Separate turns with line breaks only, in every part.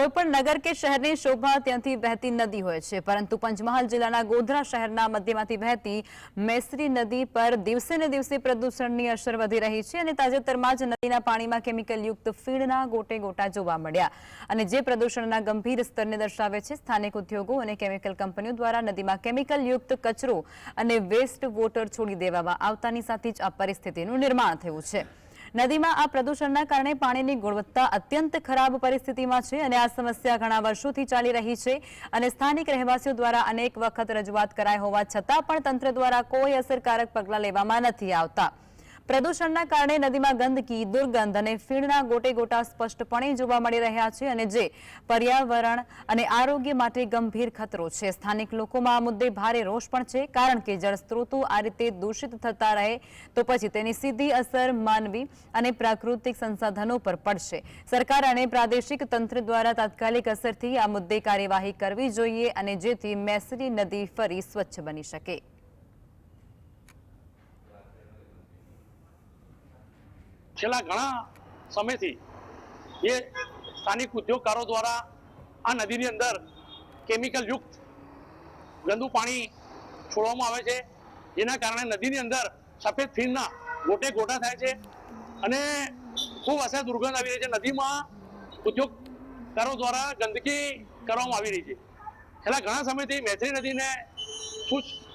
કોઈપણ નગર કે શહેરની શોભા ત્યાંથી વહેતી નદી હોય છે, પરંતુ પંચમહાલ જિલ્લાના ગોધરા શહેરના મધ્યમાંથી વહેતી મેસરી નદી પર દિવસે ને દિવસે પ્રદૂષણની અસર વધી રહી છે અને તાજેતરમાં જ નદીના પાણીમાં કેમિકલયુક્ત ફીણના ગોટે ગોટા જોવા મળ્યા અને જે પ્રદૂષણના ગંભીર સ્તરને દર્શાવે છે। સ્થાનિક ઉદ્યોગો અને કેમિકલ કંપનીઓ દ્વારા નદીમાં કેમિકલયુક્ત કચરો અને વેસ્ટ વોટર છોડી દેવામાં આવતાની સાથે જ આ પરિસ્થિતિનું નિર્માણ થયું છે। નદીમાં આ પ્રદૂષણના કારણે પાણીની ગુણવત્તા અત્યંત ખરાબ પરિસ્થિતિમાં છે અને આ સમસ્યા ઘણા વર્ષોથી ચાલી રહી છે અને સ્થાનિક રહેવાસીઓ દ્વારા અનેક વખત રજૂઆત કરાઈ હોવા છતાં પણ તંત્ર દ્વારા કોઈ અસરકારક પગલાં લેવામાં નથી આવતા। પ્રદૂષણના કારણે નદીમાં ગંદકી, દુર્ગંધ અને ફીણના ગોટે ગોટા સ્પષ્ટપણે જોવા મળી રહ્યા છે અને જે પર્યાવરણ અને આરોગ્ય માટે ગંભીર ખતરો છે। સ્થાનિક લોકોમાં આ મુદ્દે ભારે રોષ પણ છે, કારણ કે જળ સ્ત્રોતો આ રીતે દૂષિત થતા રહે તો પછી તેની સીધી અસર માનવી અને પ્રાકૃતિક સંસાધનો પર પડશે। સરકાર અને પ્રાદેશિક તંત્ર દ્વારા તાત્કાલિક અસરથી આ મુદ્દે કાર્યવાહી કરવી જોઈએ અને જેથી મેસરી નદી ફરી સ્વચ્છ બની શકે।
છેલ્લા ઘણા સમયથી એ સ્થાનિક ઉદ્યોગકારો દ્વારા આ નદીની અંદર કેમિકલ યુક્ત ગંદુ પાણી છોડવામાં આવે છે, જેના કારણે નદીની અંદર સફેદ ફીણના ગોટે ગોટા થાય છે અને ખૂબ અસહ્ય દુર્ગંધ આવી રહી છે। નદીમાં ઉદ્યોગકારો દ્વારા ગંદકી કરવામાં આવી રહી છે। છેલ્લા ઘણા સમયથી મેથરી નદીને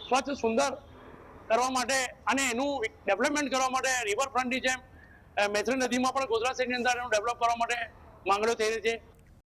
સ્વચ્છ સુંદર કરવા માટે અને એનું ડેવલપમેન્ટ કરવા માટે રિવરફ્રન્ટની જેમ મેથરી નદીમાં પણ ગોધરા શહેરની અંદર એનું ડેવલપ કરવા માટે માંગણીઓ થઈ રહી છે।